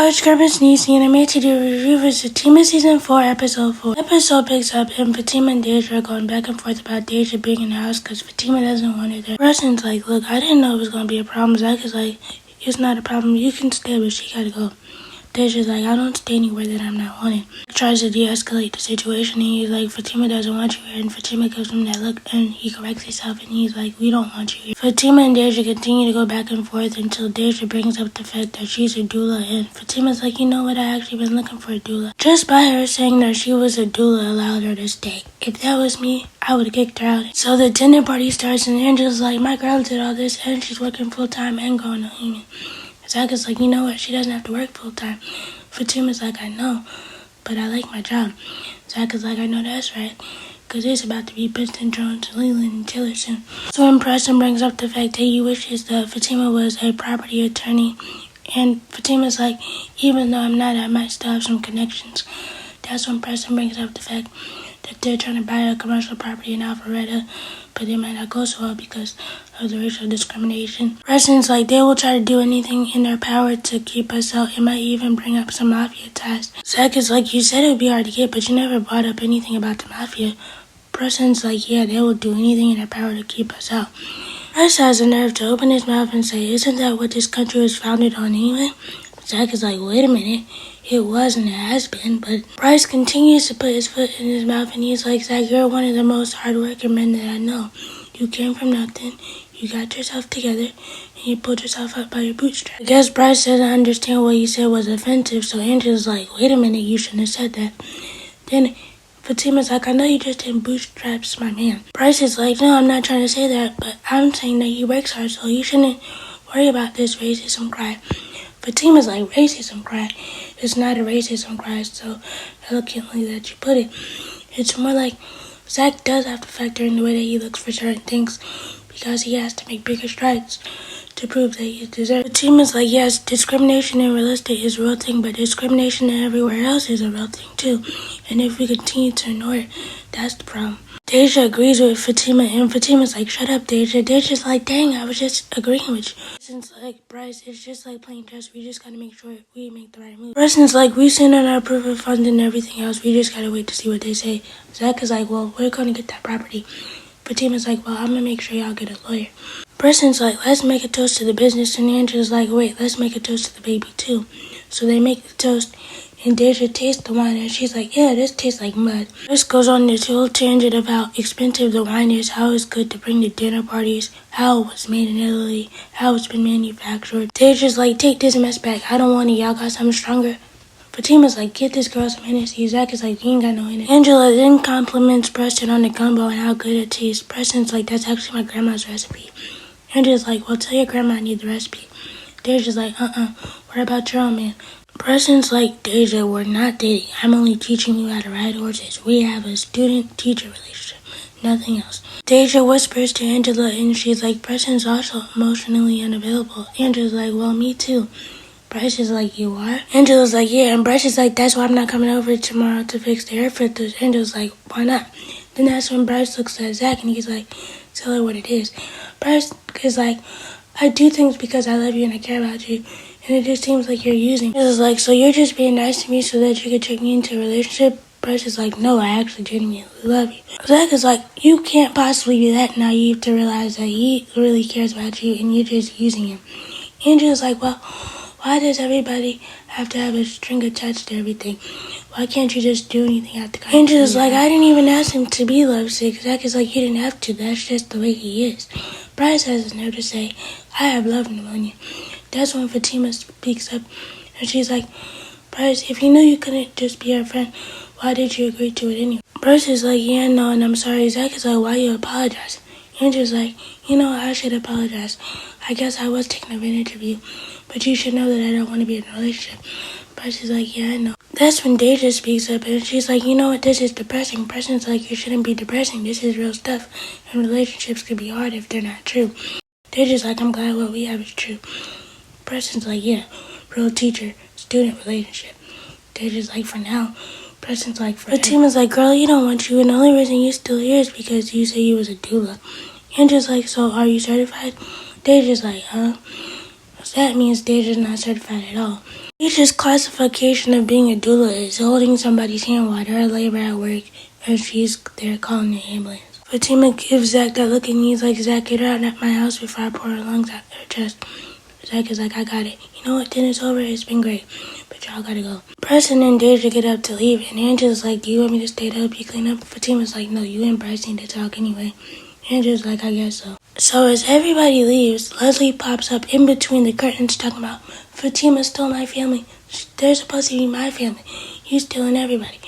it's Missniecytv, and I'm here to do a review for Zatima Season 4, Episode 4. The episode picks up, and Fatima and Deja are going back and forth about Deja being in the house because Fatima doesn't want her there. Preston's like, look, I didn't know it was going to be a problem. Zach is like, it's not a problem. You can stay, but she gotta go. Deja's like, I don't stay anywhere that I'm not wanted. He tries to de-escalate the situation, and he's like, Fatima doesn't want you here, and Fatima gives him that look, and he corrects himself, and he's like, we don't want you here. Fatima and Deja continue to go back and forth until Deja brings up the fact that she's a doula, and Fatima's like, you know what, I actually been looking for a doula. Just by her saying that she was a doula allowed her to stay. If that was me, I would have kicked her out. So the dinner party starts, and Angela's like, my girl did all this, and she's working full-time and going to union. Zach is like, you know what, she doesn't have to work full-time. Fatima's like, I know, but I like my job. Zach is like, I know that's right, because it's about to be Princeton, Jones, Leland, and Taylor soon. So when Preston brings up the fact that he wishes that Fatima was a property attorney, and Fatima's like, even though I'm not, I might still have some connections. That's when Preston brings up the fact that they're trying to buy a commercial property in Alpharetta, but they might not go so well because of the racial discrimination. Preston's like, they will try to do anything in their power to keep us out. It might even bring up some mafia ties. Zach is like, you said it would be hard to get, but you never brought up anything about the mafia. Preston's like, yeah, they will do anything in their power to keep us out. Bryce has the nerve to open his mouth and say, isn't that what this country was founded on anyway? Zach is like, wait a minute. It was and it has been, but Bryce continues to put his foot in his mouth, and he's like, Zach, you're one of the most hardworking men that I know. You came from nothing, you got yourself together, and you pulled yourself up by your bootstraps. I guess Bryce doesn't understand what he said was offensive, so Angela's like, wait a minute, you shouldn't have said that. Then Fatima's like, I know you just didn't bootstraps my man. Bryce is like, no, I'm not trying to say that, but I'm saying that he works hard, so you shouldn't worry about this racism cry. Fatima's like, racism cry. It's not a racism cry, so eloquently that you put it. It's more like Zach does have to factor in the way that he looks for certain things because he has to make bigger strides to prove that he deserves. Fatima's like, yes, discrimination in real estate is a real thing, but discrimination everywhere else is a real thing too. And if we continue to ignore it, that's the problem. Deja agrees with Fatima, and Fatima's like, shut up, Deja. Deja's like, dang, I was just agreeing with you. Preston's like, Bryce, it's just like playing chess. We just gotta make sure we make the right move. Preston's like, we sent out our proof of funds and everything else. We just gotta wait to see what they say. Zach is like, well, we're gonna get that property. Fatima's like, well, I'm gonna make sure y'all get a lawyer. Preston's like, let's make a toast to the business, and Angela's like, wait, let's make a toast to the baby too. So they make the toast, and Deja tastes the wine, and she's like, yeah, this tastes like mud. This goes on this whole tangent of how expensive the wine is, how it's good to bring to dinner parties, how it was made in Italy, how it's been manufactured. Deja's like, take this mess back. I don't want it. Y'all got something stronger? Fatima's like, get this girl some Hennessy. Zach is like, you ain't got no Hennessy. Angela then compliments Preston on the gumbo and how good it tastes. Preston's like, that's actually my grandma's recipe. Angela's like, well, tell your grandma I need the recipe. Deja's like, what about your own man? Preston's like, Deja, we're not dating. I'm only teaching you how to ride horses. We have a student-teacher relationship, nothing else. Deja whispers to Angela, and she's like, Preston's also emotionally unavailable. Angela's like, well, me too. Bryce is like, you are? Angela's like, yeah, and Bryce is like, that's why I'm not coming over tomorrow to fix the air filters. Angela's like, why not? Then that's when Bryce looks at Zach, and he's like, tell her what it is. Bryce is like, I do things because I love you and I care about you, and it just seems like you're using me. Angela's like, so you're just being nice to me so that you could trick me into a relationship? Bryce is like, no, I actually genuinely love you. Zach is like, you can't possibly be that naive to realize that he really cares about you and you're just using him. Angela's like, well, why does everybody have to have a string attached to everything? Why can't you just do anything at the time? Angela's like, I didn't even ask him to be lovesick. Zach is like, you didn't have to. That's just the way he is. Bryce has the nerve to say, I have love pneumonia. That's when Fatima speaks up, and she's like, Bryce, if you knew you couldn't just be our friend, why did you agree to it anyway? Bryce is like, yeah, no, and I'm sorry. Zach is like, why you apologize? Angela's like, you know, I should apologize. I guess I was taking advantage of you, but you should know that I don't want to be in a relationship. Bryce is like, yeah, I know. That's when Deja speaks up, and she's like, you know what, this is depressing. Preston's like, you shouldn't be depressing. This is real stuff, and relationships can be hard if they're not true. Deja's like, I'm glad what we have is true. Preston's like, yeah, real teacher-student relationship. Deja's like, for now. Preston's like, for Fatima's like, girl, you don't want you, and the only reason you're still here is because you say you was a doula. Angela's like, so are you certified? Deja's like, huh? So that means Deja's not certified at all. Deja's classification of being a doula is holding somebody's hand while they're in labor at work and she's there calling the ambulance. Fatima gives Zach that look and he's like, Zach, get her out of my house before I pour her lungs out her chest. Zach is like, I got it. You know what, dinner's over, it's been great, but y'all gotta go. Preston and Deja get up to leave and Angela's like, do you want me to stay to help you clean up? Fatima's like, no, you and Bryce need to talk anyway. Angela's like, I guess so. So as everybody leaves, Leslie pops up in between the curtains talking about, Fatima stole my family. They're supposed to be my family. You stealing everybody.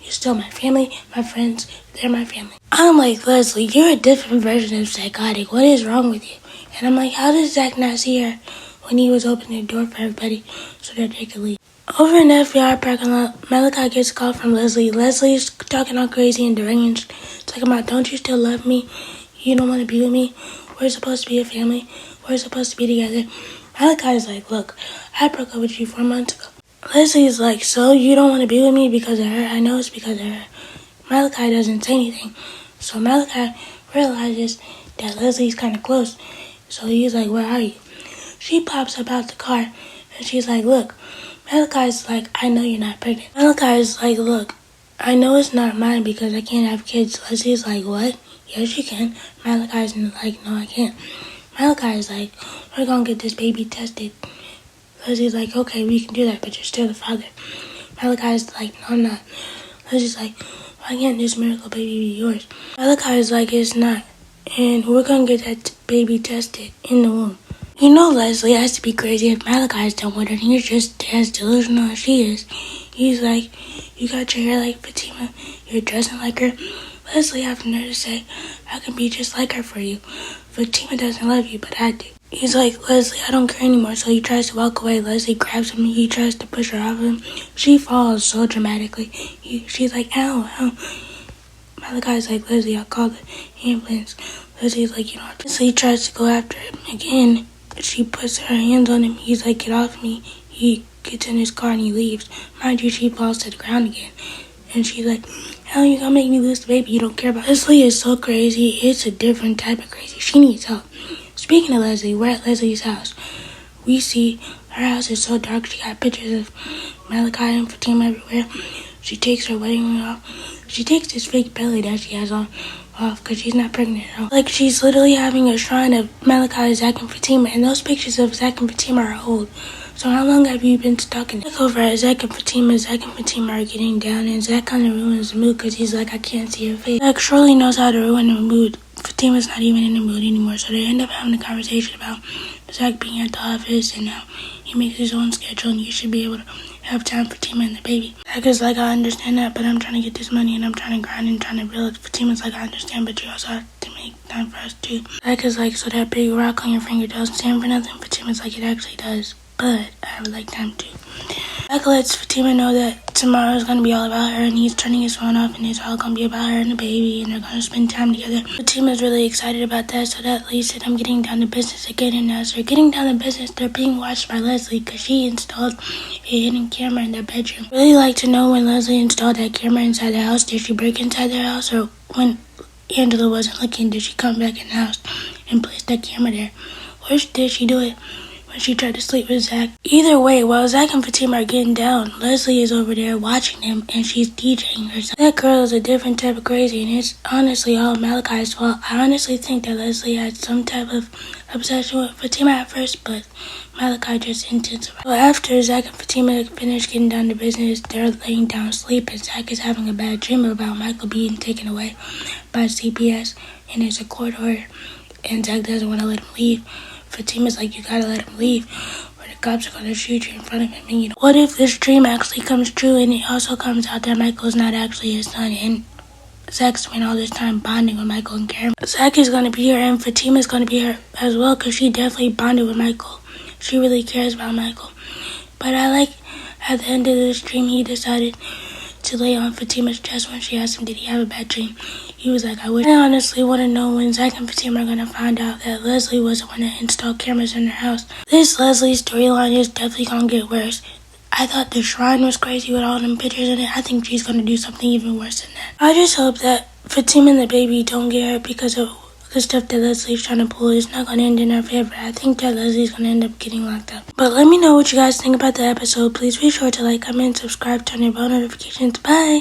You stole my family, my friends, they're my family. I'm like, Leslie, you're a different version of psychotic. What is wrong with you? And I'm like, how did Zach not see her when he was opening the door for everybody so that they could leave? Over in the FBI parking lot, Malachi gets a call from Leslie. Leslie's talking all crazy and deranged, talking about, don't you still love me? You don't want to be with me? We're supposed to be a family. We're supposed to be together. Malachi's like, look, I broke up with you 4 months ago. Leslie's like, so you don't want to be with me because of her? I know it's because of her. Malachi doesn't say anything. So Malachi realizes that Leslie's kind of close. So he's like, where are you? She pops up out the car and she's like, look. Malachi's like, I know you're not pregnant. Malachi's like, look, I know it's not mine because I can't have kids. Leslie's like, what? Yes, you can. Malachi's like, no, I can't. Malachi's like, we're gonna get this baby tested. Leslie's like, okay, we can do that, but you're still the father. Malachi's like, no, I'm not. Leslie's like, why can't this miracle baby be yours? Malachi's like, it's not. And we're gonna get that baby tested in the womb. You know Leslie has to be crazy if Malachi's done with her and you're just as delusional as she is. He's like, you got your hair like Fatima, you're dressing like her. Leslie has the nerve to say, I can be just like her for you. Fatima doesn't love you, but I do. He's like, Leslie, I don't care anymore. So he tries to walk away. Leslie grabs him and he tries to push her off of him. She falls so dramatically. She's like, ow, ow. Malachi's like, Leslie, I'll call the ambulance. Leslie's like, you know, Leslie tries to go after him again. She puts her hands on him. He's like, get off me. He gets in his car and he leaves. Mind you, she falls to the ground again. And she's like, how are you gonna make me lose the baby you don't care about? Leslie is so crazy. It's a different type of crazy. She needs help. Speaking of Leslie, we're at Leslie's house. We see her house is so dark. She got pictures of Malachi and Fatima everywhere. She takes her wedding ring off. She takes this fake belly that she has on off because she's not pregnant at all. Like she's literally having a shrine of Malachi, Zach, and Fatima. And those pictures of Zach and Fatima are old. So how long have you been stalking? Look over at Zach and Fatima. Zach and Fatima are getting down, and Zach kind of ruins the mood because he's like, I can't see her face. Zach surely knows how to ruin the mood. Fatima's not even in the mood anymore, so they end up having a conversation about Zach being at the office and how he makes his own schedule and you should be able to have time for Fatima and the baby. Zach is like, I understand that, but I'm trying to get this money and I'm trying to grind and trying to build. Fatima's like, I understand, but you also have to make time for us too. Zach is like, so that big rock on your finger doesn't stand for nothing? Fatima's like, it actually does. But I would like time too. Zach lets Fatima know that tomorrow is going to be all about her and he's turning his phone off and it's all going to be about her and the baby and they're going to spend time together. Fatima's really excited about that, so that leads to them getting down to business again. And as they're getting down to business, they're being watched by Leslie because she installed a hidden camera in their bedroom. I'd really like to know when Leslie installed that camera inside the house, did she break inside their house, or when Angela wasn't looking, did she come back in the house and place that camera there? Or did she do it when she tried to sleep with Zach? Either way, while Zach and Fatima are getting down, Leslie is over there watching them and she's DJing herself. That girl is a different type of crazy and it's honestly all Malachi's fault. I honestly think that Leslie had some type of obsession with Fatima at first, but Malachi just intensified. So after Zach and Fatima finish getting down to business, they're laying down to sleep and Zach is having a bad dream about Michael being taken away by CPS and there's a court order and Zach doesn't want to let him leave. Fatima's like, you gotta let him leave or the cops are gonna shoot you in front of him. And you know, what if this dream actually comes true and it also comes out that Michael's not actually his son and Zach's spent all this time bonding with Michael and Karen? Zach is gonna be here and Fatima's gonna be here as well because she definitely bonded with Michael. She really cares about Michael. But I like at the end of this dream he decided to lay on Fatima's chest when she asked him, did he have a bad dream? He was like, I honestly want to know when Zach and Fatima are going to find out that Leslie was the one that installed cameras in their house. This Leslie storyline is definitely going to get worse. I thought the shrine was crazy with all them pictures in it. I think she's going to do something even worse than that. I just hope that Fatima and the baby don't get hurt because of the stuff that Leslie's trying to pull is not gonna end in her favor. I think that Leslie's gonna end up getting locked up. But let me know what you guys think about the episode. Please be sure to like, comment, subscribe, turn your bell notifications. Bye!